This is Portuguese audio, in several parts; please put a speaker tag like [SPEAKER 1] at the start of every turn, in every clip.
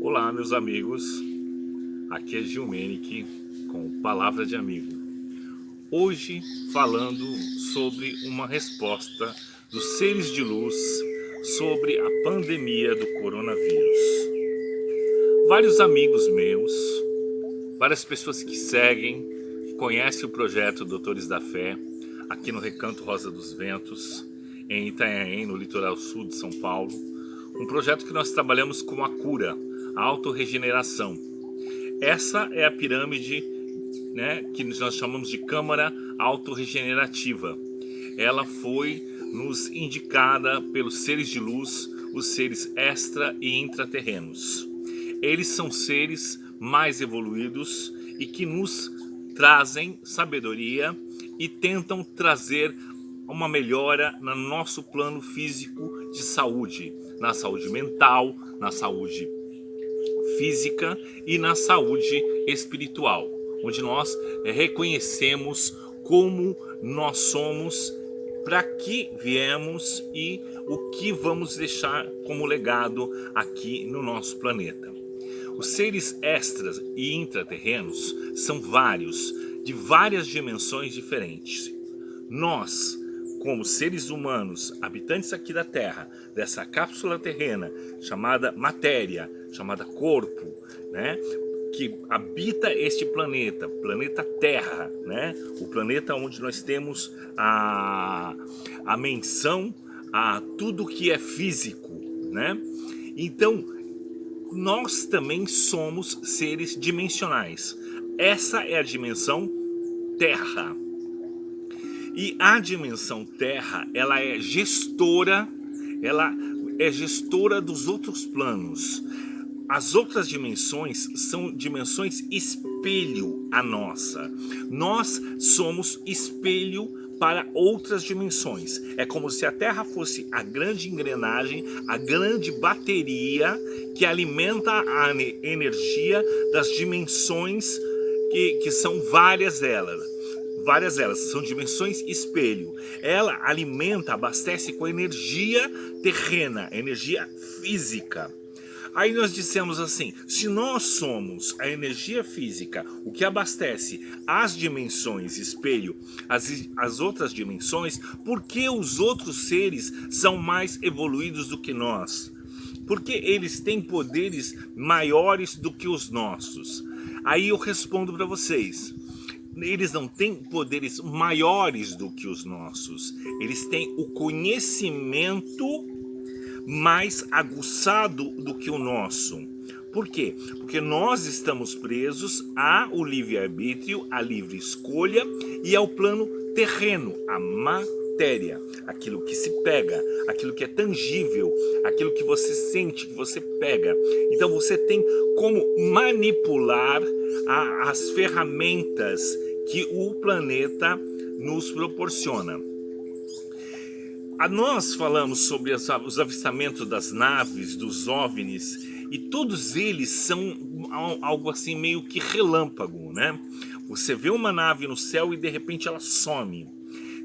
[SPEAKER 1] Olá, meus amigos. Aqui é Gilmenick com Palavra de Amigo. Hoje falando sobre uma resposta dos seres de luz sobre a pandemia do coronavírus. Vários amigos meus, várias pessoas que seguem, que conhecem o projeto Doutores da Fé, aqui no Recanto Rosa dos Ventos, em Itanhaém, no litoral sul de São Paulo. Um projeto que nós trabalhamos com a cura, a autorregeneração. Essa é a pirâmide, né, que nós chamamos de câmara autorregenerativa. Ela foi nos indicada pelos seres de luz, os seres extra e intraterrenos. Eles são seres mais evoluídos e que nos trazem sabedoria e tentam trazer uma melhora no nosso plano físico de saúde, na saúde mental, na saúde física e na saúde espiritual, onde nós reconhecemos como nós somos, para que viemos e o que vamos deixar como legado aqui no nosso planeta. Os seres extras e intraterrenos são vários, de várias dimensões diferentes. Nós, como seres humanos, habitantes aqui da Terra, dessa cápsula terrena chamada matéria, chamada corpo, né, que habita este planeta, planeta Terra, né, o planeta onde nós temos a menção a tudo que é físico, né? Então, nós também somos seres dimensionais. Essa é a dimensão Terra. E a dimensão Terra, ela é gestora dos outros planos. As outras dimensões são dimensões espelho à nossa. Nós somos espelho para outras dimensões. É como se a Terra fosse a grande engrenagem, a grande bateria que alimenta a energia das dimensões que são várias delas. São dimensões espelho. Ela alimenta, abastece com energia terrena, energia física. Aí nós dissemos assim, se nós somos a energia física, o que abastece as dimensões espelho, as outras dimensões, por que os outros seres são mais evoluídos do que nós? Porque eles têm poderes maiores do que os nossos? Aí eu respondo para vocês. Eles não têm poderes maiores do que os nossos. Eles têm o conhecimento mais aguçado do que o nosso. Por quê? Porque nós estamos presos ao livre-arbítrio, à livre escolha e ao plano terreno, à matéria, aquilo que se pega, aquilo que é tangível, aquilo que você sente, que você pega. Então você tem como manipular as ferramentas que o planeta nos proporciona. Nós falamos sobre os avistamentos das naves, dos OVNIs, e todos eles são algo assim meio que relâmpago, né? Você vê uma nave no céu e de repente ela some,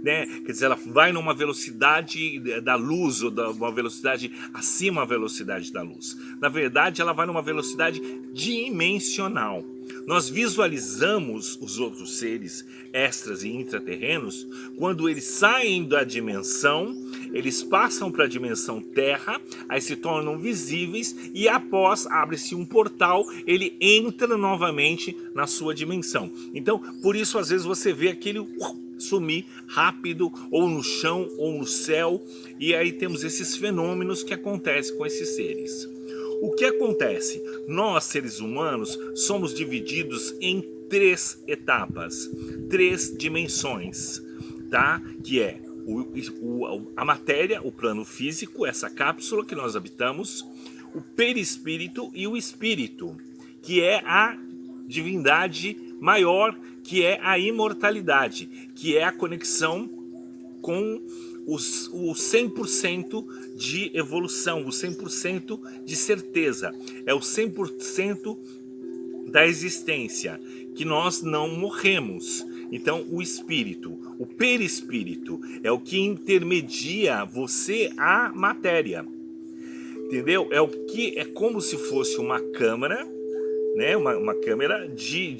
[SPEAKER 1] né? Quer dizer, ela vai numa velocidade da luz ou uma velocidade acima da velocidade da luz. Na verdade, ela vai numa velocidade dimensional. Nós visualizamos os outros seres extras e intraterrenos quando eles saem da dimensão, eles passam para a dimensão Terra, aí se tornam visíveis e após abre-se um portal, ele entra novamente na sua dimensão. Então, por isso às vezes você vê aquele sumir rápido, ou no chão, ou no céu, e aí temos esses fenômenos que acontecem com esses seres. O que acontece? Nós, seres humanos, somos divididos em 3 etapas, 3 dimensões, tá? Que é a matéria, o plano físico, essa cápsula que nós habitamos, o perispírito e o espírito, que é a divindade maior, que é a imortalidade, que é a conexão com o 100% de evolução, o 100% de certeza, é o 100% da existência, que nós não morremos. Então o espírito, o perispírito, é o que intermedia você à matéria. entendeu? É como se fosse uma câmera, né? Uma câmera de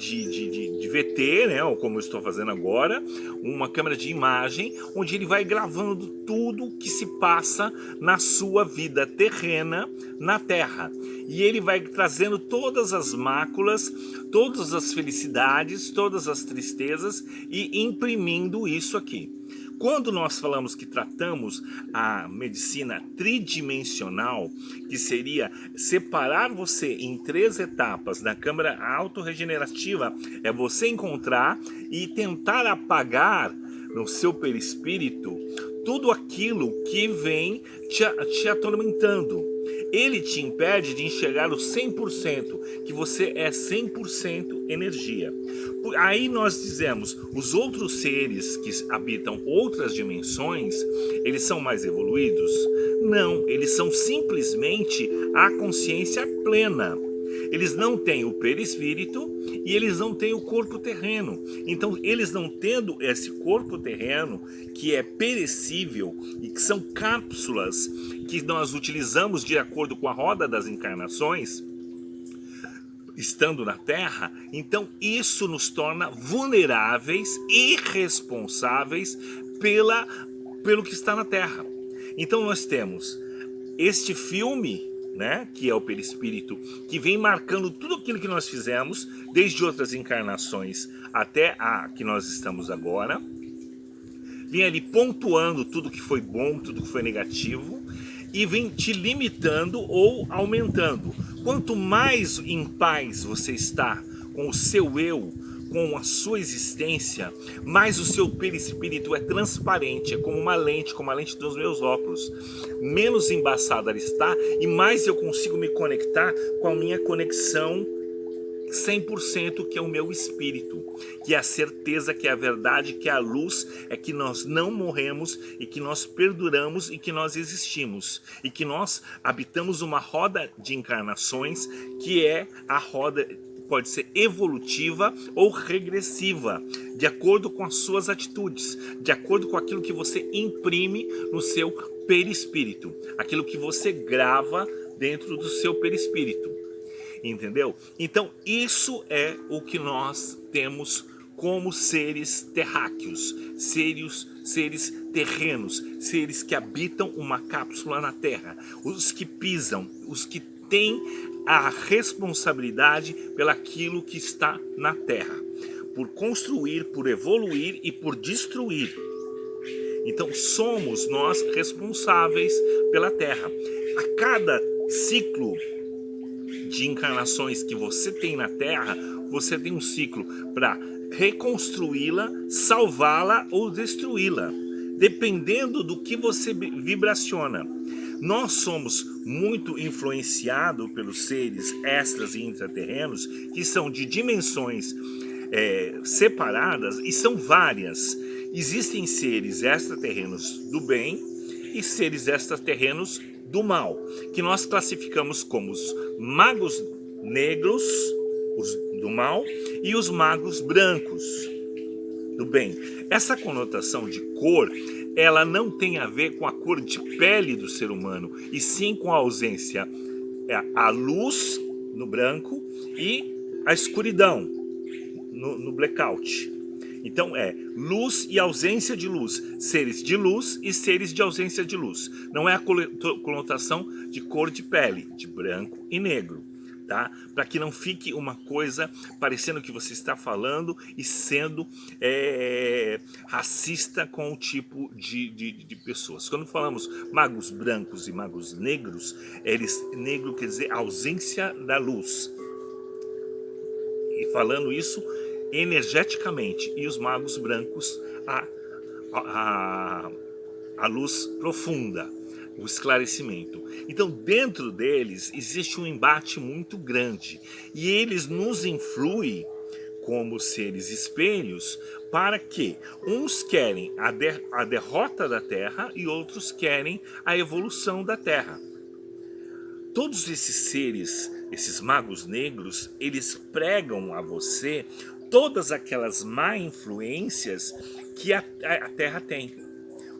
[SPEAKER 1] VT, né? Ou como eu estou fazendo agora, uma câmera de imagem, onde ele vai gravando tudo que se passa na sua vida terrena na Terra. E ele vai trazendo todas as máculas, todas as felicidades, todas as tristezas e imprimindo isso aqui. Quando nós falamos que tratamos a medicina tridimensional, que seria separar você em 3 etapas na câmara autorregenerativa, é você encontrar e tentar apagar no seu perispírito tudo aquilo que vem te atormentando. Ele te impede de enxergar o 100%, que você é 100% energia. Aí nós dizemos, os outros seres que habitam outras dimensões, eles são mais evoluídos? Não, eles são simplesmente a consciência plena. Eles não têm o perispírito e eles não têm o corpo terreno. Então, eles não tendo esse corpo terreno, que é perecível e que são cápsulas que nós utilizamos de acordo com a roda das encarnações, estando na Terra, então isso nos torna vulneráveis e responsáveis pelo que está na Terra. Então nós temos este filme, né, que é o perispírito, que vem marcando tudo aquilo que nós fizemos, desde outras encarnações até a que nós estamos agora, vem ali pontuando tudo que foi bom, tudo que foi negativo, e vem te limitando ou aumentando. Quanto mais em paz você está com o seu eu, com a sua existência, mais o seu perispírito é transparente, é como a lente dos meus óculos. Menos embaçada ela está e mais eu consigo me conectar com a minha conexão 100%, que é o meu espírito, que é a certeza, que é a verdade, que é a luz, é que nós não morremos e que nós perduramos e que nós existimos e que nós habitamos uma roda de encarnações, que é a roda, pode ser evolutiva ou regressiva, de acordo com as suas atitudes, de acordo com aquilo que você imprime no seu perispírito, aquilo que você grava dentro do seu perispírito. Entendeu? Então isso é o que nós temos como seres terráqueos, seres terrenos, seres que habitam uma cápsula na Terra, os que pisam, os que têm a responsabilidade pelaquilo que está na Terra, por construir, por evoluir e por destruir. Então somos nós responsáveis pela Terra. A cada ciclo de encarnações que você tem na Terra, você tem um ciclo para reconstruí-la, salvá-la ou destruí-la, dependendo do que você vibraciona. Nós somos muito influenciados pelos seres extras e intraterrenos, que são de dimensões separadas, e são várias. Existem seres extraterrenos do bem e seres extraterrenos do mal, que nós classificamos como os magos negros, os do mal, e os magos brancos, do bem. Essa conotação de cor, ela não tem a ver com a cor de pele do ser humano, e sim com a ausência, a luz no branco e a escuridão no blackout. Então é luz e ausência de luz, seres de luz e seres de ausência de luz. Não é a conotação de cor de pele, de branco e negro, tá? Para que não fique uma coisa parecendo que você está falando e sendo racista com o tipo de pessoas. Quando falamos magos brancos e magos negros, negro quer dizer ausência da luz. E falando isso energeticamente, e os magos brancos a luz profunda, o esclarecimento. Então dentro deles existe um embate muito grande e eles nos influem como seres espelhos, para que uns querem a derrota da Terra e outros querem a evolução da Terra. Todos esses seres, esses magos negros, eles pregam a você todas aquelas má influências que a Terra tem.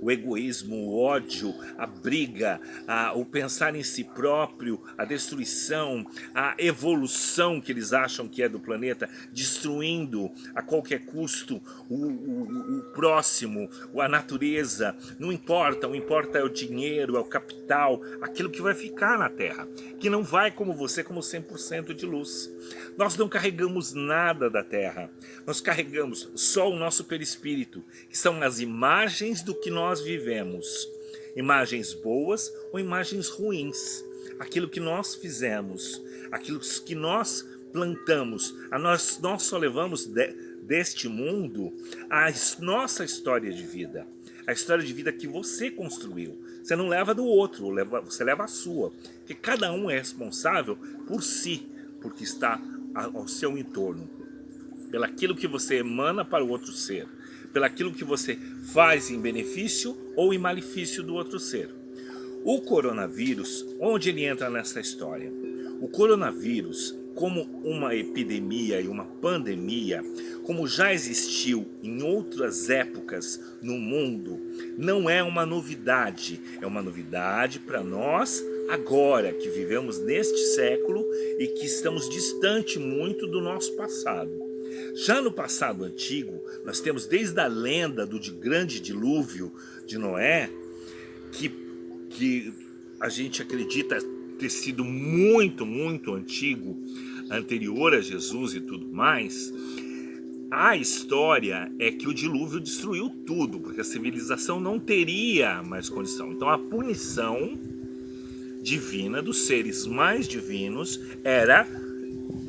[SPEAKER 1] o egoísmo, o ódio, a briga, o pensar em si próprio, a destruição, a evolução que eles acham que é do planeta, destruindo a qualquer custo o próximo, a natureza. Não importa, o importa é o dinheiro, é o capital, aquilo que vai ficar na Terra, que não vai como você, como 100% de luz. Nós não carregamos nada da Terra, nós carregamos só o nosso perispírito, que são as imagens do que nós vivemos, imagens boas ou imagens ruins, aquilo que nós fizemos, aquilo que nós plantamos. Nós só levamos deste mundo a nossa história de vida, a história de vida que você construiu. Você não leva do outro, você leva a sua, porque cada um é responsável por si, porque está ao seu entorno, pelaquilo que você emana para o outro ser, pelaquilo que você faz em benefício ou em malefício do outro ser. O coronavírus, onde ele entra nessa história? O coronavírus, como uma epidemia e uma pandemia, como já existiu em outras épocas no mundo, não é uma novidade. É uma novidade para nós agora, que vivemos neste século e que estamos distante muito do nosso passado. Já no passado antigo, nós temos desde a lenda do grande dilúvio de Noé, que a gente acredita ter sido muito, muito antigo, anterior a Jesus e tudo mais. A história é que o dilúvio destruiu tudo, porque a civilização não teria mais condição. Então a punição divina dos seres mais divinos era: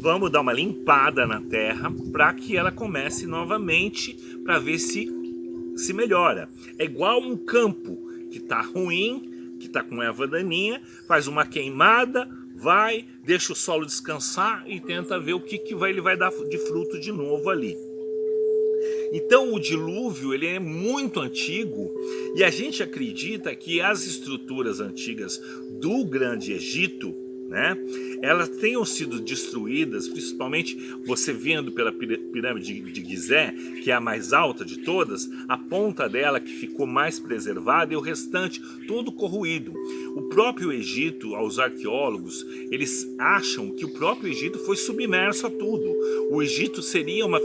[SPEAKER 1] vamos dar uma limpada na terra para que ela comece novamente, para ver se melhora. É igual um campo que está ruim, que está com erva daninha, faz uma queimada, deixa o solo descansar e tenta ver o que ele vai dar de fruto de novo ali. Então o dilúvio, ele é muito antigo, e a gente acredita que as estruturas antigas do Grande Egito, né, elas tenham sido destruídas, principalmente você vendo pela pirâmide de Gizé, que é a mais alta de todas, a ponta dela que ficou mais preservada e o restante todo corroído. O próprio Egito, aos arqueólogos, eles acham que o próprio Egito foi submerso a tudo. O Egito seria uma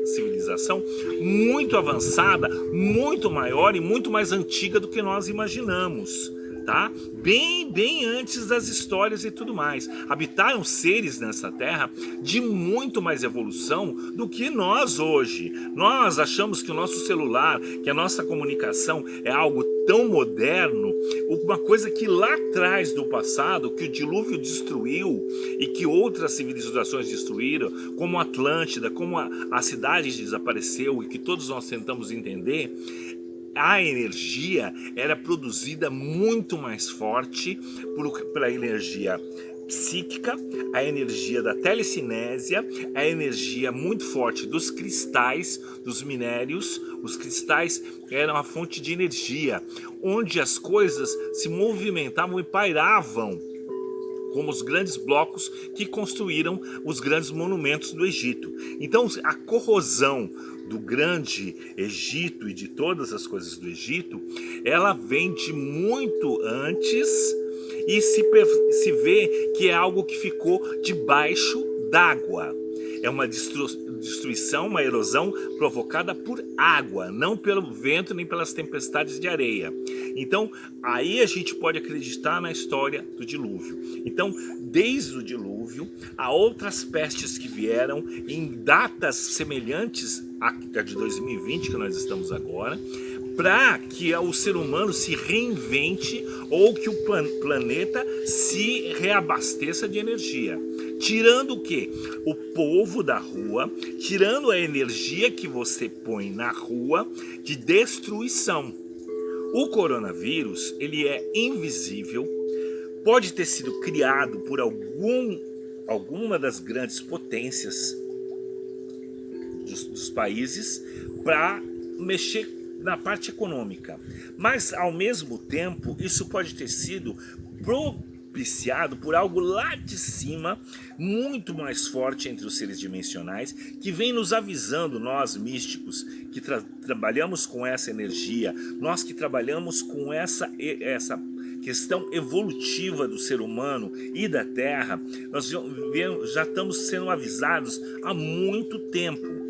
[SPEAKER 1] civilização muito avançada, muito maior e muito mais antiga do que nós imaginamos. Tá? Bem antes das histórias e tudo mais. Habitaram seres nessa terra de muito mais evolução do que nós hoje. Nós achamos que o nosso celular, que a nossa comunicação é algo tão moderno, uma coisa que lá atrás do passado, que o dilúvio destruiu e que outras civilizações destruíram, como a Atlântida, como a cidade desapareceu e que todos nós tentamos entender. A energia era produzida muito mais forte pela energia psíquica, a energia da telecinésia, a energia muito forte dos cristais, dos minérios. Os cristais eram a fonte de energia, onde as coisas se movimentavam e pairavam, como os grandes blocos que construíram os grandes monumentos do Egito. Então a corrosão do Grande Egito e de todas as coisas do Egito, ela vem de muito antes e se vê que é algo que ficou debaixo d'água. É uma destruição, uma erosão provocada por água, não pelo vento nem pelas tempestades de areia. Então, aí a gente pode acreditar na história do dilúvio. Então, desde o dilúvio, há outras pestes que vieram em datas semelhantes à de 2020, que nós estamos agora, para que o ser humano se reinvente ou que o planeta se reabasteça de energia. Tirando o quê? O povo da rua, tirando a energia que você põe na rua de destruição. O coronavírus, ele é invisível, pode ter sido criado por alguma das grandes potências dos países para mexer na parte econômica, mas ao mesmo tempo isso pode ter sido propiciado por algo lá de cima, muito mais forte entre os seres dimensionais, que vem nos avisando, nós místicos, que trabalhamos com essa energia, nós que trabalhamos com essa questão evolutiva do ser humano e da Terra, nós já estamos sendo avisados há muito tempo.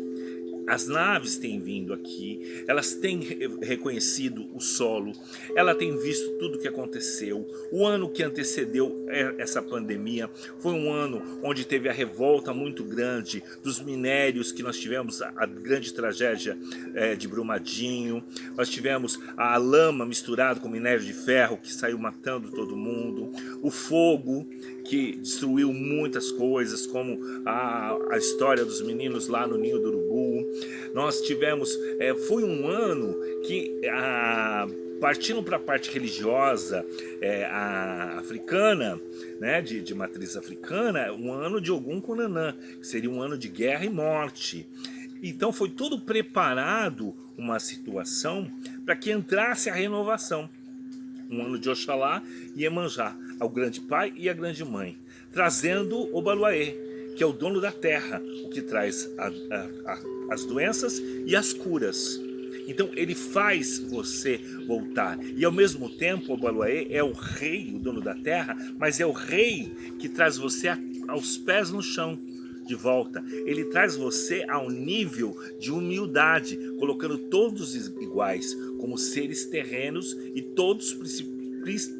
[SPEAKER 1] As naves têm vindo aqui, elas têm reconhecido o solo, ela tem visto tudo o que aconteceu. O ano que antecedeu essa pandemia foi um ano onde teve a revolta muito grande dos minérios, que nós tivemos a grande tragédia de Brumadinho, nós tivemos a lama misturada com minério de ferro que saiu matando todo mundo, o fogo que destruiu muitas coisas, como a história dos meninos lá no Ninho do Urubu. Nós tivemos, foi um ano que, partindo para a parte religiosa africana, né, de matriz africana, um ano de Ogum Conanã, que seria um ano de guerra e morte. Então foi todo preparado uma situação para que entrasse a renovação. Um ano de Oxalá e Iemanjá, ao grande pai e a grande mãe, trazendo o Obaluaê, que é o dono da terra, o que traz as doenças e as curas. Então ele faz você voltar. E ao mesmo tempo o Obaluaê é o rei, o dono da terra, mas é o rei que traz você aos pés no chão, de volta. Ele traz você ao nível de humildade, colocando todos iguais, como seres terrenos e todos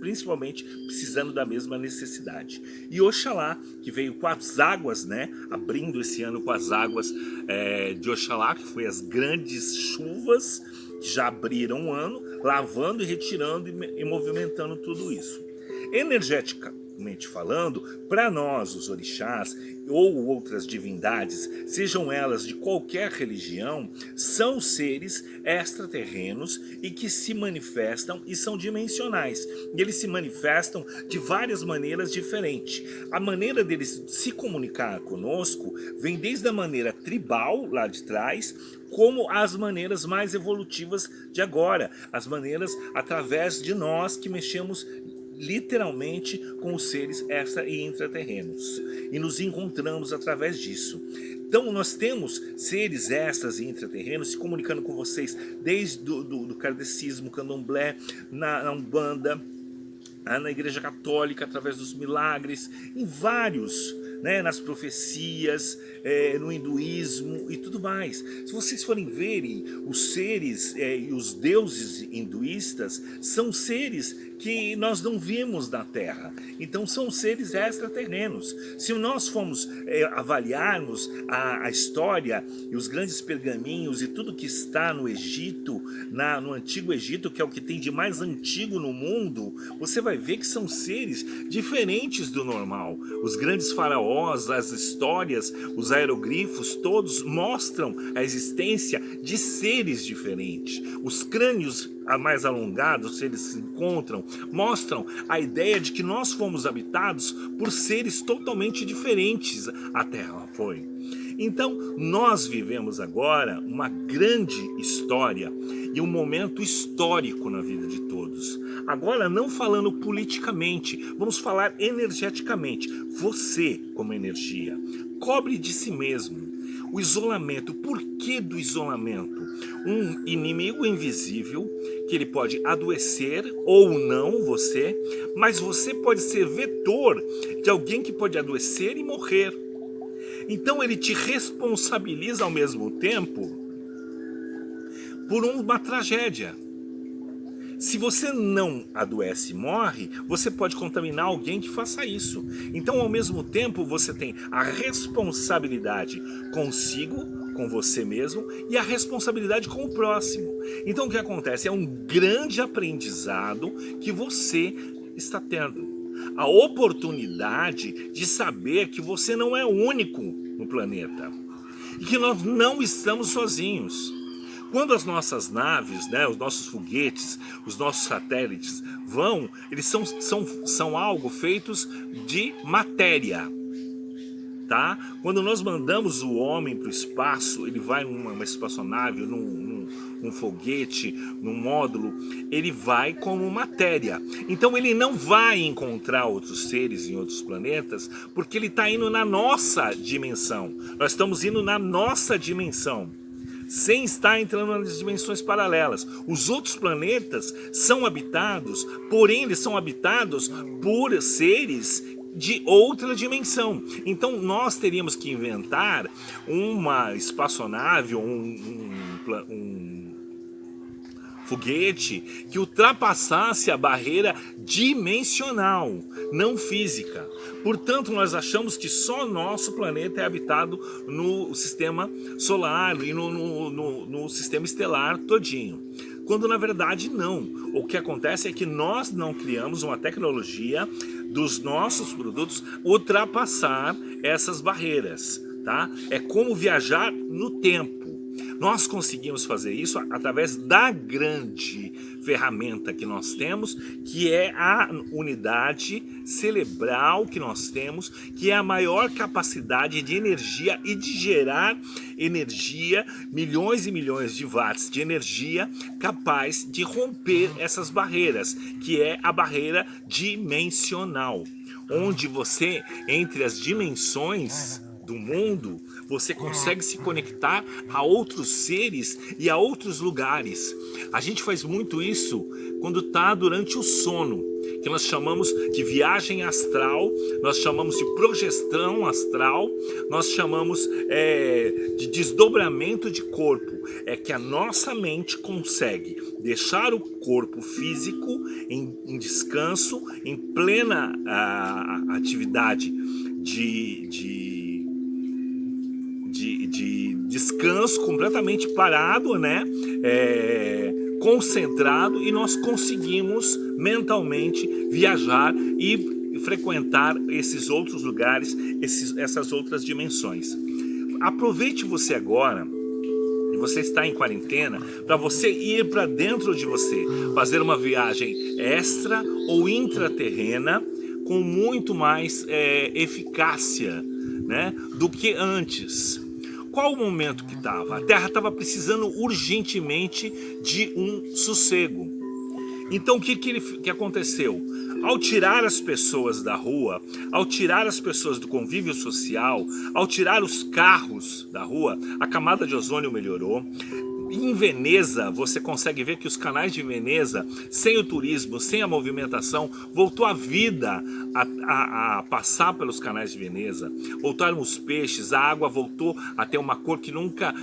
[SPEAKER 1] principalmente precisando da mesma necessidade. E Oxalá, que veio com as águas, né, abrindo esse ano com as águas de Oxalá, que foi as grandes chuvas que já abriram o ano, lavando e retirando e movimentando tudo isso. Energeticamente falando, para nós, os orixás ou outras divindades, sejam elas de qualquer religião, são seres extraterrenos e que se manifestam e são dimensionais. E eles se manifestam de várias maneiras diferentes. A maneira deles se comunicar conosco vem desde a maneira tribal, lá de trás, como as maneiras mais evolutivas de agora, as maneiras através de nós que mexemos literalmente com os seres extra e intraterrenos e nos encontramos através disso. Então nós temos seres extras e intraterrenos se comunicando com vocês desde do kardecismo, candomblé, na Umbanda, na Igreja Católica, através dos milagres, em vários, né, nas profecias, no hinduísmo e tudo mais. Se vocês forem verem, os seres e os deuses hinduístas são seres que nós não vimos na Terra. Então são seres extraterrenos. Se nós formos avaliarmos a história e os grandes pergaminhos e tudo que está no Egito, no Antigo Egito, que é o que tem de mais antigo no mundo, você vai ver que são seres diferentes do normal. Os grandes faraós, as histórias, os aeroglifos, todos mostram a existência de seres diferentes. Os crânios mais alongados, se eles se encontram, mostram a ideia de que nós fomos habitados por seres totalmente diferentes. A Terra foi. Então, nós vivemos agora uma grande história e um momento histórico na vida de todos. Agora, não falando politicamente, vamos falar energeticamente. Você, como energia, cobre de si mesmo. O isolamento, por que do isolamento? Um inimigo invisível, que ele pode adoecer ou não você, mas você pode ser vetor de alguém que pode adoecer e morrer. Então ele te responsabiliza ao mesmo tempo por uma tragédia. Se você não adoece e morre, você pode contaminar alguém que faça isso. Então, ao mesmo tempo, você tem a responsabilidade consigo, com você mesmo, e a responsabilidade com o próximo. Então, o que acontece? É um grande aprendizado que você está tendo. A oportunidade de saber que você não é único no planeta. E que nós não estamos sozinhos. Quando as nossas naves, né, os nossos foguetes, os nossos satélites vão, eles são algo feitos de matéria. tá? Quando nós mandamos o homem para o espaço, ele vai numa espaçonave, num foguete, num módulo, ele vai como matéria. Então ele não vai encontrar outros seres em outros planetas, porque ele está indo na nossa dimensão. Nós estamos indo na nossa dimensão, sem estar entrando nas dimensões paralelas. Os outros planetas são habitados, porém eles são habitados por seres de outra dimensão. Então nós teríamos que inventar uma espaçonave ou um foguete que ultrapassasse a barreira dimensional, não física. Portanto, nós achamos que só nosso planeta é habitado no sistema solar e no sistema estelar todinho. Quando na verdade não. O que acontece é que nós não criamos uma tecnologia dos nossos produtos ultrapassar essas barreiras, tá? É como viajar no tempo. Nós conseguimos fazer isso através da grande ferramenta que nós temos, que é a unidade cerebral que nós temos, que é a maior capacidade de energia e de gerar energia, milhões e milhões de watts de energia, capaz de romper essas barreiras, que é a barreira dimensional, onde você, entre as dimensões do mundo, você consegue se conectar a outros seres e a outros lugares. A gente faz muito isso quando está durante o sono, que nós chamamos de viagem astral, nós chamamos de projeção astral, nós chamamos de desdobramento de corpo. É que a nossa mente consegue deixar o corpo físico em descanso, em plena atividade de descanso, completamente parado, né? Concentrado, e nós conseguimos mentalmente viajar e frequentar esses outros lugares, essas outras dimensões. Aproveite você agora, e você está em quarentena, para você ir para dentro de você, fazer uma viagem extra ou intraterrena com muito mais eficácia, né, do que antes. Qual o momento que estava? A Terra estava precisando urgentemente de um sossego. Então o que aconteceu? Ao tirar as pessoas da rua, ao tirar as pessoas do convívio social, ao tirar os carros da rua, a camada de ozônio melhorou. Em Veneza, você consegue ver que os canais de Veneza, sem o turismo, sem a movimentação, voltou a vida a passar pelos canais de Veneza. Voltaram os peixes, a água voltou a ter uma cor que nunca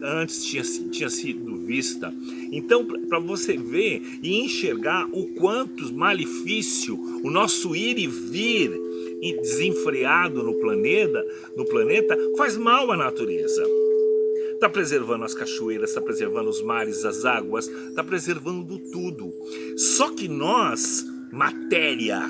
[SPEAKER 1] antes tinha sido vista. Então, para você ver e enxergar o quanto malefício o nosso ir e vir desenfreado no planeta faz mal à natureza. Está preservando as cachoeiras, está preservando os mares, as águas, está preservando tudo. Só que nós, matéria,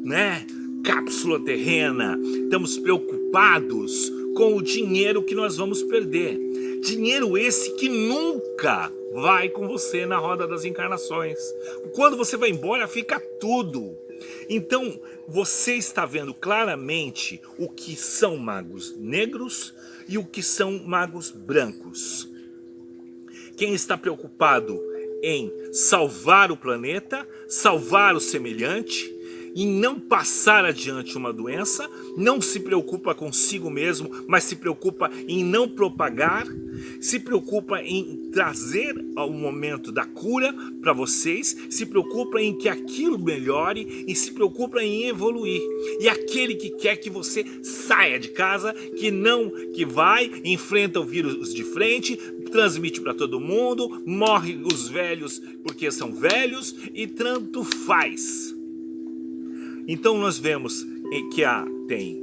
[SPEAKER 1] né, cápsula terrena, estamos preocupados com o dinheiro que nós vamos perder. Dinheiro esse que nunca vai com você na roda das encarnações. Quando você vai embora, fica tudo. Então, você está vendo claramente o que são magos negros e o que são magos brancos. Quem está preocupado em salvar o planeta, salvar o semelhante, em não passar adiante uma doença, não se preocupa consigo mesmo, mas se preocupa em não propagar, se preocupa em trazer o momento da cura para vocês, se preocupa em que aquilo melhore e se preocupa em evoluir. E aquele que quer que você saia de casa, que vai, enfrenta o vírus de frente, transmite para todo mundo, morre os velhos porque são velhos e tanto faz. Então nós vemos que tem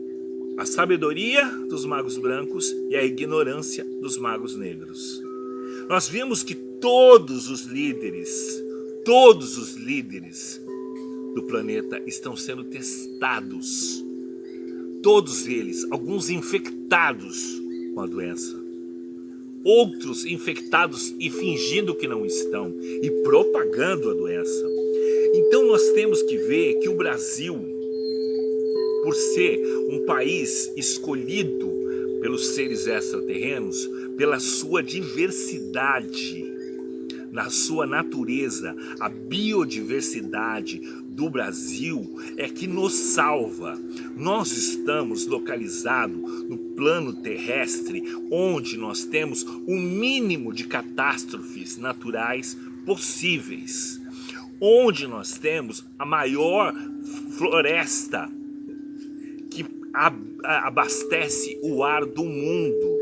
[SPEAKER 1] a sabedoria dos magos brancos e a ignorância dos magos negros. Nós vimos que todos os líderes do planeta estão sendo testados. Todos eles, alguns infectados com a doença, outros infectados e fingindo que não estão e propagando a doença. Então nós temos que ver que o Brasil, por ser um país escolhido pelos seres extraterrenos, pela sua diversidade, na sua natureza, a biodiversidade do Brasil é que nos salva. Nós estamos localizados no plano terrestre, onde nós temos o mínimo de catástrofes naturais possíveis, onde nós temos a maior floresta que abastece o ar do mundo.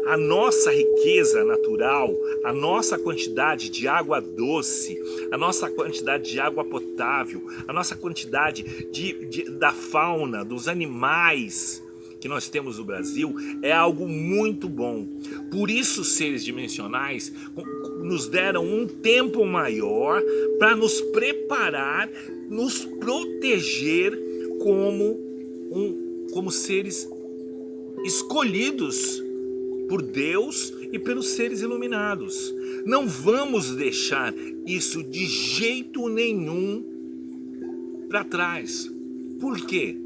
[SPEAKER 1] A nossa riqueza natural, a nossa quantidade de água doce, a nossa quantidade de água potável, a nossa quantidade da fauna, dos animais que nós temos no Brasil é algo muito bom. Por isso, os seres dimensionais nos deram um tempo maior para nos preparar, nos proteger como seres escolhidos por Deus e pelos seres iluminados. Não vamos deixar isso de jeito nenhum para trás. Por quê?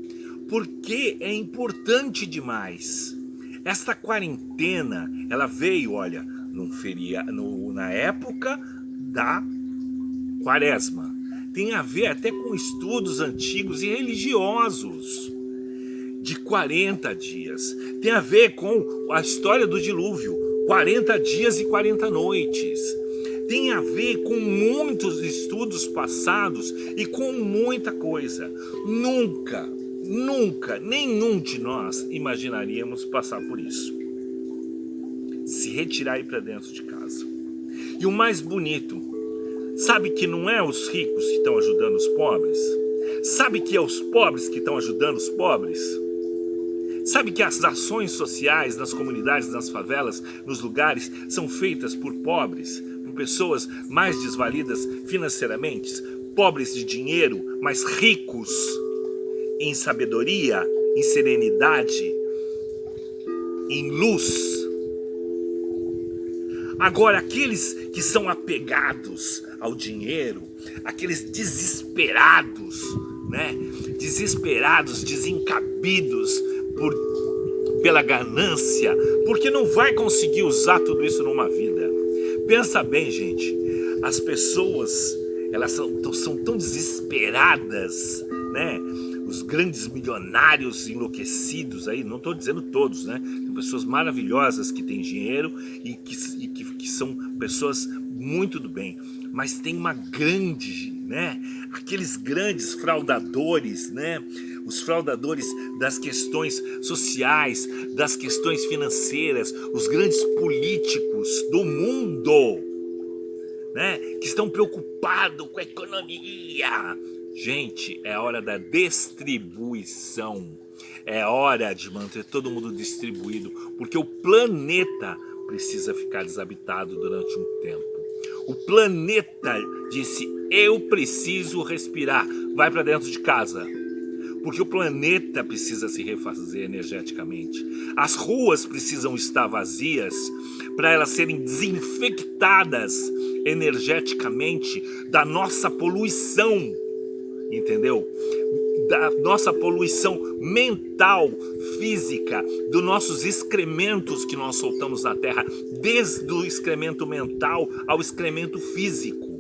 [SPEAKER 1] Porque é importante demais. Esta quarentena, ela veio, olha, na época da Quaresma. Tem a ver até com estudos antigos e religiosos. De 40 dias. Tem a ver com a história do dilúvio, 40 dias e 40 noites. Tem a ver com muitos estudos passados e com muita coisa. Nunca, nenhum de nós imaginaríamos passar por isso. Se retirar e ir para dentro de casa. E o mais bonito, sabe que não é os ricos que estão ajudando os pobres? Sabe que é os pobres que estão ajudando os pobres? Sabe que as ações sociais nas comunidades, nas favelas, nos lugares, são feitas por pobres, por pessoas mais desvalidas financeiramente, pobres de dinheiro, mas ricos em sabedoria, em serenidade, em luz. Agora, aqueles que são apegados ao dinheiro, aqueles desesperados, desesperados, desencabidos pela ganância, porque não vai conseguir usar tudo isso numa vida. Pensa bem, gente, as pessoas, elas são tão desesperadas, os grandes milionários enlouquecidos aí, não estou dizendo todos, tem pessoas maravilhosas que têm dinheiro e que são pessoas muito do bem, mas tem uma grande, aqueles grandes fraudadores, os fraudadores das questões sociais, das questões financeiras, os grandes políticos do mundo, que estão preocupados com a economia. Gente, é hora da distribuição, é hora de manter todo mundo distribuído, porque o planeta precisa ficar desabitado durante um tempo. O planeta disse: eu preciso respirar, vai para dentro de casa. Porque o planeta precisa se refazer energeticamente. As ruas precisam estar vazias para elas serem desinfectadas energeticamente da nossa poluição, entendeu? Da nossa poluição mental, física, dos nossos excrementos que nós soltamos na Terra, desde o excremento mental ao excremento físico.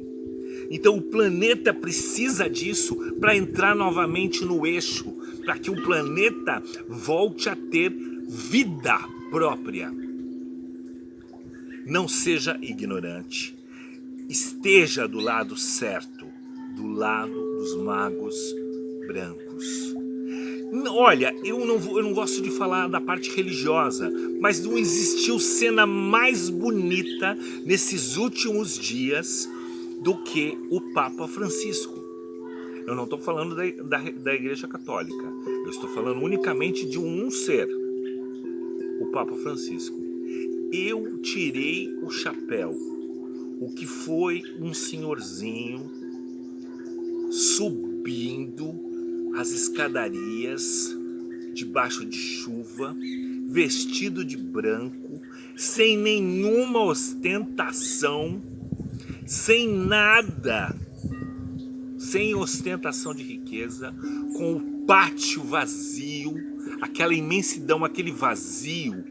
[SPEAKER 1] Então o planeta precisa disso para entrar novamente no eixo, para que o planeta volte a ter vida própria. Não seja ignorante, esteja do lado certo, do lado dos magos brancos. Olha, eu não gosto de falar da parte religiosa, mas não existiu cena mais bonita nesses últimos dias do que o Papa Francisco. Eu não estou falando da Igreja Católica, eu estou falando unicamente de um ser, o Papa Francisco. Eu tirei o chapéu, o que foi um senhorzinho subindo as escadarias debaixo de chuva, vestido de branco, sem nenhuma ostentação, sem nada, sem ostentação de riqueza, com o pátio vazio, aquela imensidão, aquele vazio,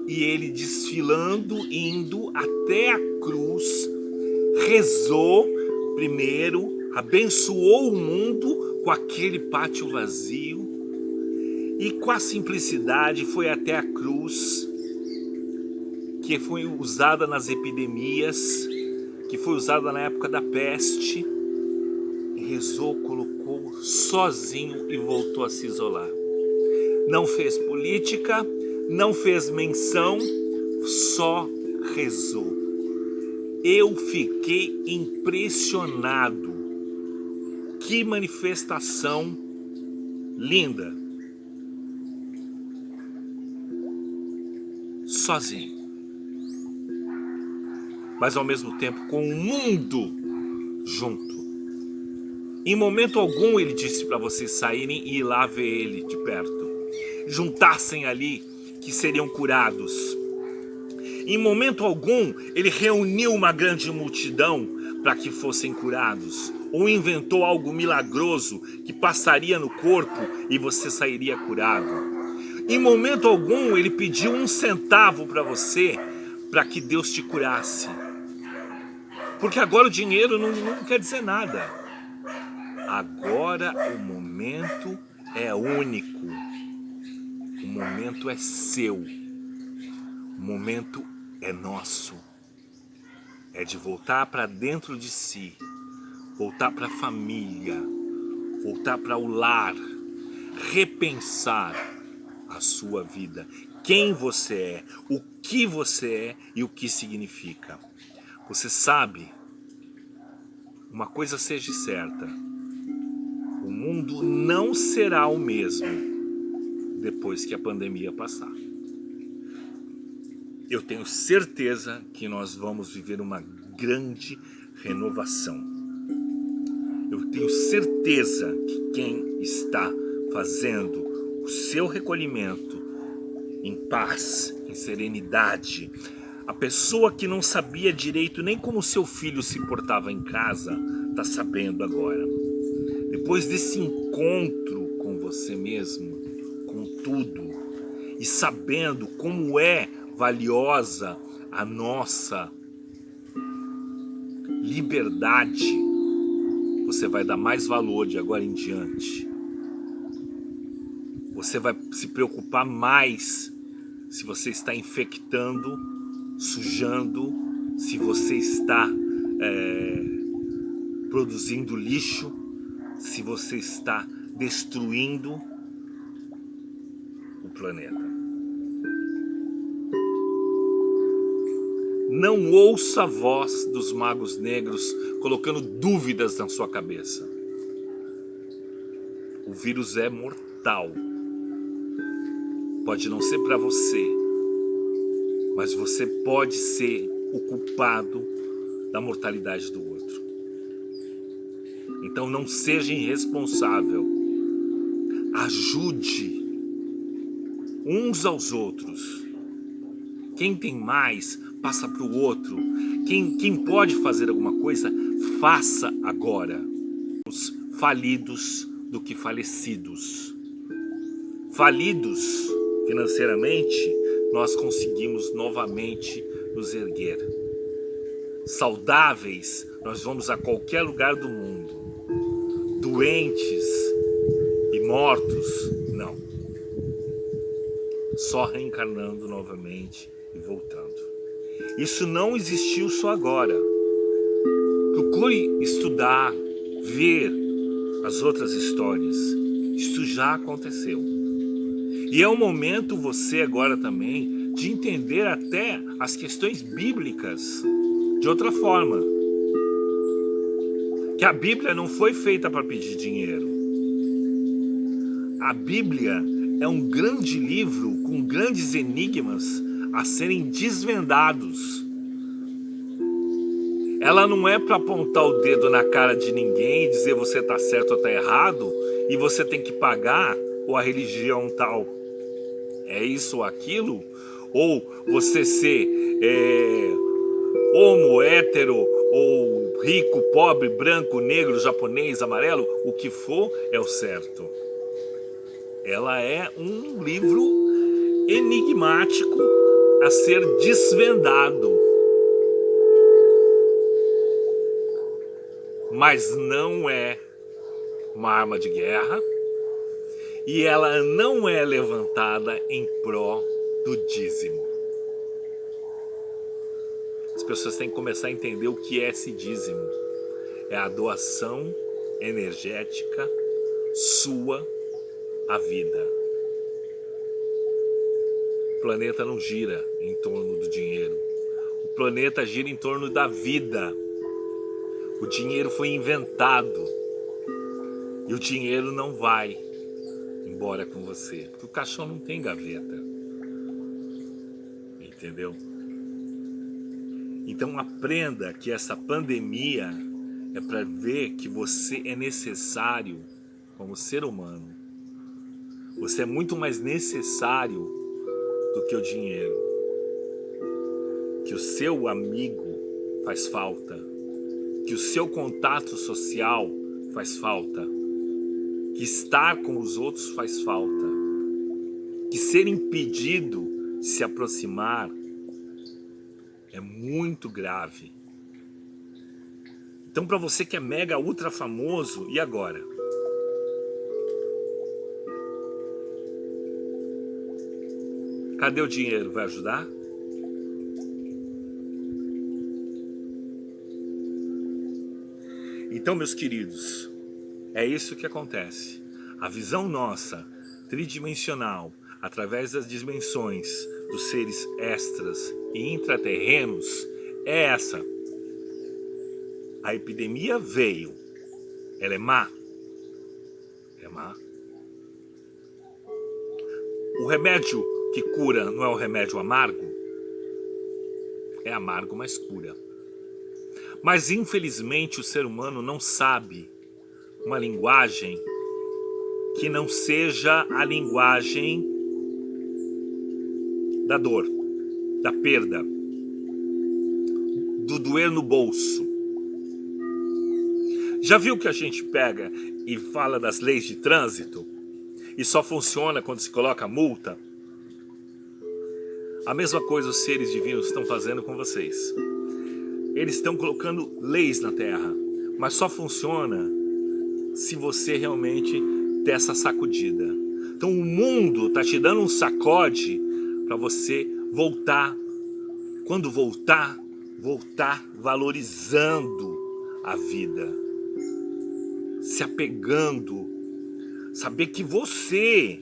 [SPEAKER 1] e ele desfilando, indo até a cruz, rezou primeiro, abençoou o mundo com aquele pátio vazio, e com a simplicidade foi até a cruz, que foi usada nas epidemias, que foi usada na época da peste, e rezou, colocou sozinho e voltou a se isolar. Não fez política, não fez menção, só rezou. Eu fiquei impressionado. Que manifestação linda. Sozinho. Mas ao mesmo tempo com o mundo junto. Em momento algum ele disse para vocês saírem e ir lá ver ele de perto. Juntassem ali que seriam curados. Em momento algum ele reuniu uma grande multidão para que fossem curados. Ou inventou algo milagroso que passaria no corpo e você sairia curado. Em momento algum ele pediu 1 centavo para você para que Deus te curasse. Porque agora o dinheiro não quer dizer nada. Agora o momento é único. O momento é seu. O momento é nosso. É de voltar para dentro de si. Voltar para a família. Voltar para o lar. Repensar a sua vida. Quem você é. O que você é e o que significa. Você sabe, uma coisa seja certa, o mundo não será o mesmo depois que a pandemia passar. Eu tenho certeza que nós vamos viver uma grande renovação. Eu tenho certeza que quem está fazendo o seu recolhimento em paz, em serenidade, a pessoa que não sabia direito nem como seu filho se portava em casa, está sabendo agora. Depois desse encontro com você mesmo, com tudo, e sabendo como é valiosa a nossa liberdade, você vai dar mais valor de agora em diante. Você vai se preocupar mais se você está infectando, sujando, se você está produzindo lixo, se você está destruindo o planeta. Não ouça a voz dos magos negros colocando dúvidas na sua cabeça. O vírus é mortal. Pode não ser para você, mas você pode ser o culpado da mortalidade do outro. Então não seja irresponsável. Ajude uns aos outros. Quem tem mais, passa para o outro. Quem pode fazer alguma coisa, faça agora. Os falidos do que falecidos. Falidos financeiramente, nós conseguimos novamente nos erguer. Saudáveis, nós vamos a qualquer lugar do mundo. Doentes e mortos, não. Só reencarnando novamente e voltando. Isso não existiu só agora. Procure estudar, ver as outras histórias. Isso já aconteceu. E é o momento você agora também de entender até as questões bíblicas de outra forma. Que a Bíblia não foi feita para pedir dinheiro. A Bíblia é um grande livro com grandes enigmas a serem desvendados. Ela não é para apontar o dedo na cara de ninguém e dizer você está certo ou está errado e você tem que pagar ou a religião tal. É isso ou aquilo? Ou você ser homo, hétero, ou rico, pobre, branco, negro, japonês, amarelo, o que for é o certo. ela é um livro enigmático a ser desvendado, mas não é uma arma de guerra e ela não é levantada em pró do dízimo. As pessoas têm que começar a entender o que é esse dízimo. É a doação energética sua à vida. O planeta não gira em torno do dinheiro. O planeta gira em torno da vida. O dinheiro foi inventado. E o dinheiro não vai embora com você. Porque o caixão não tem gaveta. Entendeu? Então aprenda que essa pandemia é para ver que você é necessário como ser humano. Você é muito mais necessário do que o dinheiro. Que o seu amigo faz falta. Que o seu contato social faz falta. Que estar com os outros faz falta. Que ser impedido de se aproximar é muito grave. Então, para você que é mega ultra famoso, e agora? Cadê o dinheiro? Vai ajudar? Então, meus queridos, é isso que acontece. A visão nossa, tridimensional, através das dimensões dos seres extras e intraterrenos, é essa. A epidemia veio. Ela é má? É má. O remédio que cura não é o remédio amargo? É amargo, mas cura. Mas infelizmente o ser humano não sabe uma linguagem que não seja a linguagem da dor, da perda, do doer no bolso. Já viu que a gente pega e fala das leis de trânsito e só funciona quando se coloca multa? A mesma coisa os seres divinos estão fazendo com vocês. Eles estão colocando leis na Terra, mas só funciona se você realmente der essa sacudida. Então o mundo está te dando um sacode para você voltar. Quando voltar valorizando a vida, se apegando, saber que você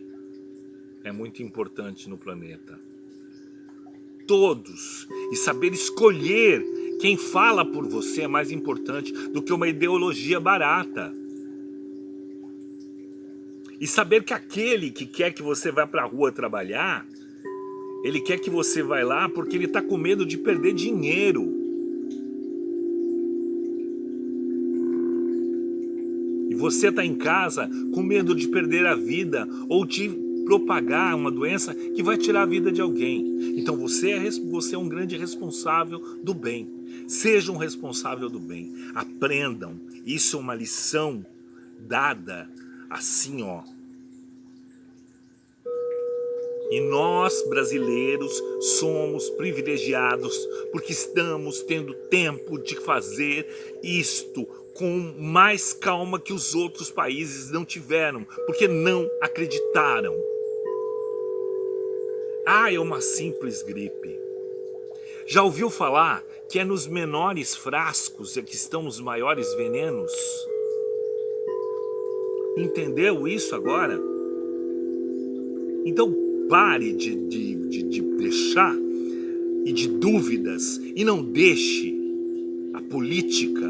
[SPEAKER 1] é muito importante no planeta. Todos. E saber escolher quem fala por você é mais importante do que uma ideologia barata. E saber que aquele que quer que você vá para a rua trabalhar, ele quer que você vá lá porque ele está com medo de perder dinheiro. E você está em casa com medo de perder a vida ou de propagar uma doença que vai tirar a vida de alguém. Então você é um grande responsável do bem. Seja um responsável do bem. Aprendam. Isso é uma lição dada assim, ó. E nós, brasileiros, somos privilegiados porque estamos tendo tempo de fazer isto com mais calma que os outros países não tiveram, porque não acreditaram. Ah, é uma simples gripe. Já ouviu falar que é nos menores frascos que estão os maiores venenos? Entendeu isso agora? Então pare de deixar e de dúvidas e não deixe a política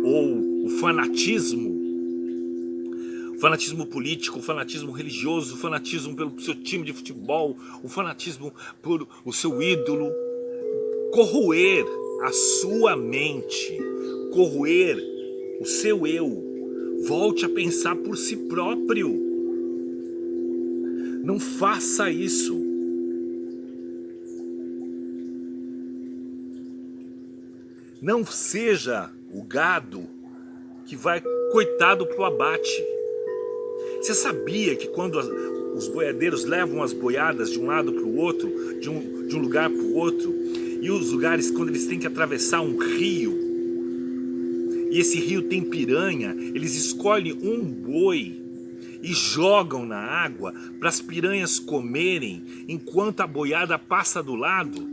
[SPEAKER 1] ou o fanatismo político, o fanatismo religioso, o fanatismo pelo seu time de futebol, o fanatismo por o seu ídolo, corroer a sua mente, corroer o seu eu. Volte a pensar por si próprio. Não faça isso. Não seja o gado que vai coitado pro abate. Você sabia que quando os boiadeiros levam as boiadas de um lado para o outro, de um lugar para o outro, e os lugares quando eles têm que atravessar um rio, e esse rio tem piranha, eles escolhem um boi e jogam na água para as piranhas comerem enquanto a boiada passa do lado?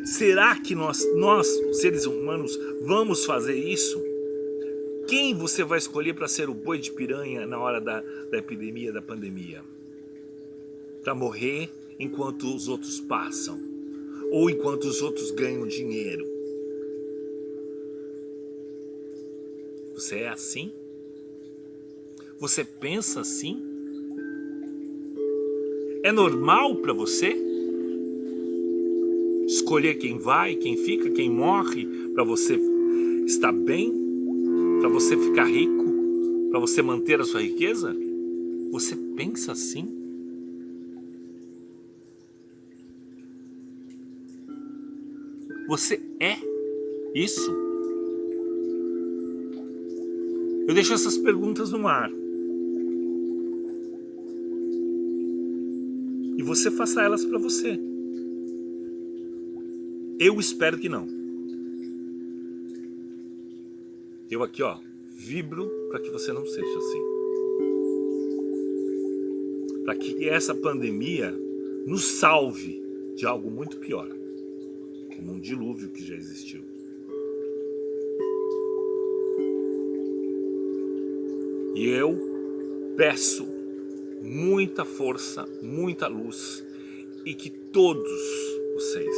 [SPEAKER 1] Será que nós seres humanos, vamos fazer isso? Quem você vai escolher para ser o boi de piranha na hora da epidemia, da pandemia? Para morrer enquanto os outros passam, ou enquanto os outros ganham dinheiro? Você é assim? Você pensa assim? É normal para você escolher quem vai, quem fica, quem morre, para você estar bem, para você ficar rico, para você manter a sua riqueza? Você pensa assim? Você é isso? Eu deixo essas perguntas no ar. E você faça elas para você. Eu espero que não. Eu aqui, ó, vibro para que você não seja assim. Para que essa pandemia nos salve de algo muito pior, como um dilúvio que já existiu. E eu peço muita força, muita luz, e que todos vocês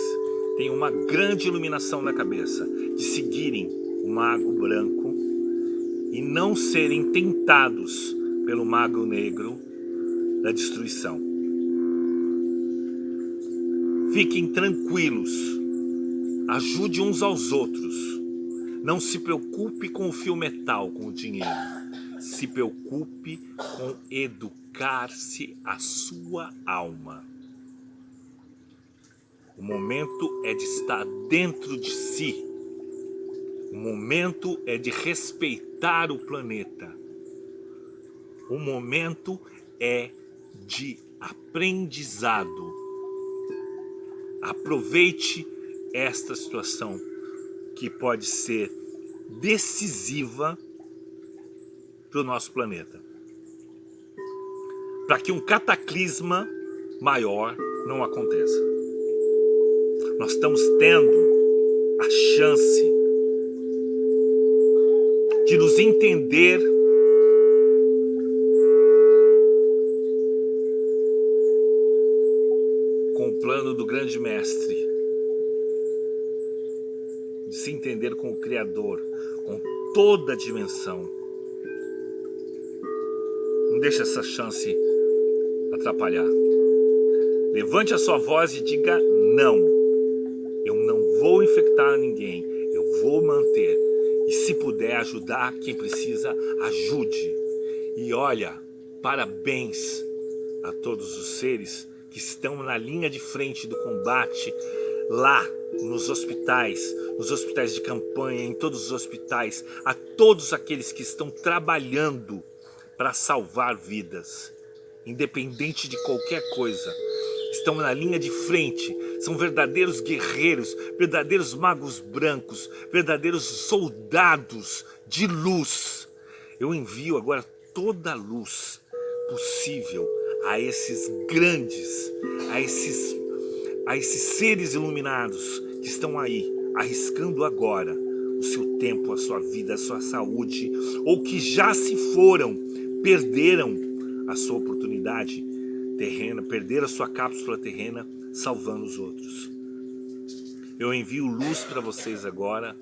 [SPEAKER 1] tenham uma grande iluminação na cabeça de seguirem o mago branco e não serem tentados pelo mago negro da destruição. Fiquem tranquilos, ajude uns aos outros, não se preocupe com o fio metal, com o dinheiro. Se preocupe com educar-se a sua alma. O momento é de estar dentro de si. O momento é de respeitar o planeta. O momento é de aprendizado. Aproveite esta situação que pode ser decisiva para o nosso planeta, para que um cataclisma maior não aconteça. Nós estamos tendo a chance de nos entender com o plano do grande mestre, de se entender com o Criador, com toda a dimensão. Não deixe essa chance atrapalhar. Levante a sua voz e diga não. Eu não vou infectar ninguém. Eu vou manter. E se puder ajudar quem precisa, ajude. E olha, parabéns a todos os seres que estão na linha de frente do combate, lá nos hospitais de campanha, em todos os hospitais, a todos aqueles que estão trabalhando para salvar vidas, independente de qualquer coisa. Estão na linha de frente, são verdadeiros guerreiros, verdadeiros magos brancos, verdadeiros soldados de luz. Eu envio agora toda a luz possível a esses grandes, a esses seres iluminados que estão aí, arriscando agora o seu tempo, a sua vida, a sua saúde, ou que já se foram, perderam a sua oportunidade terrena, perderam a sua cápsula terrena, salvando os outros. Eu envio luz para vocês agora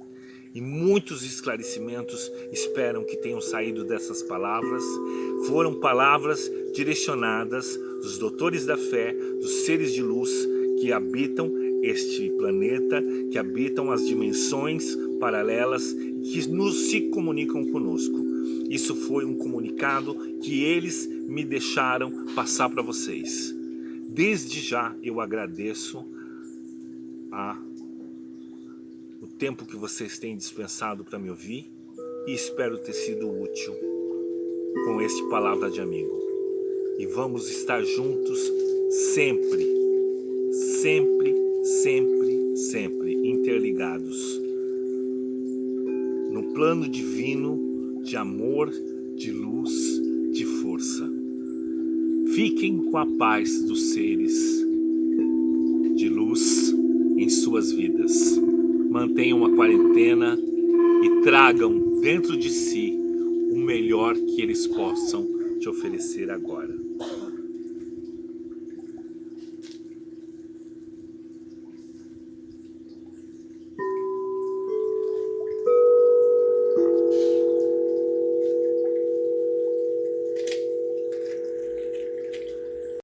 [SPEAKER 1] e muitos esclarecimentos esperam que tenham saído dessas palavras. Foram palavras direcionadas dos doutores da fé, dos seres de luz que habitam este planeta, que habitam as dimensões paralelas, que se comunicam conosco. Isso foi um comunicado que eles me deixaram passar para vocês. Desde já eu agradeço o tempo que vocês têm dispensado para me ouvir e espero ter sido útil com este Palavra de Amigo. e vamos estar juntos sempre, sempre, sempre, sempre interligados no plano divino de amor, de luz, de força. Fiquem com a paz dos seres de luz em suas vidas. Mantenham a quarentena e tragam dentro de si o melhor que eles possam te oferecer agora.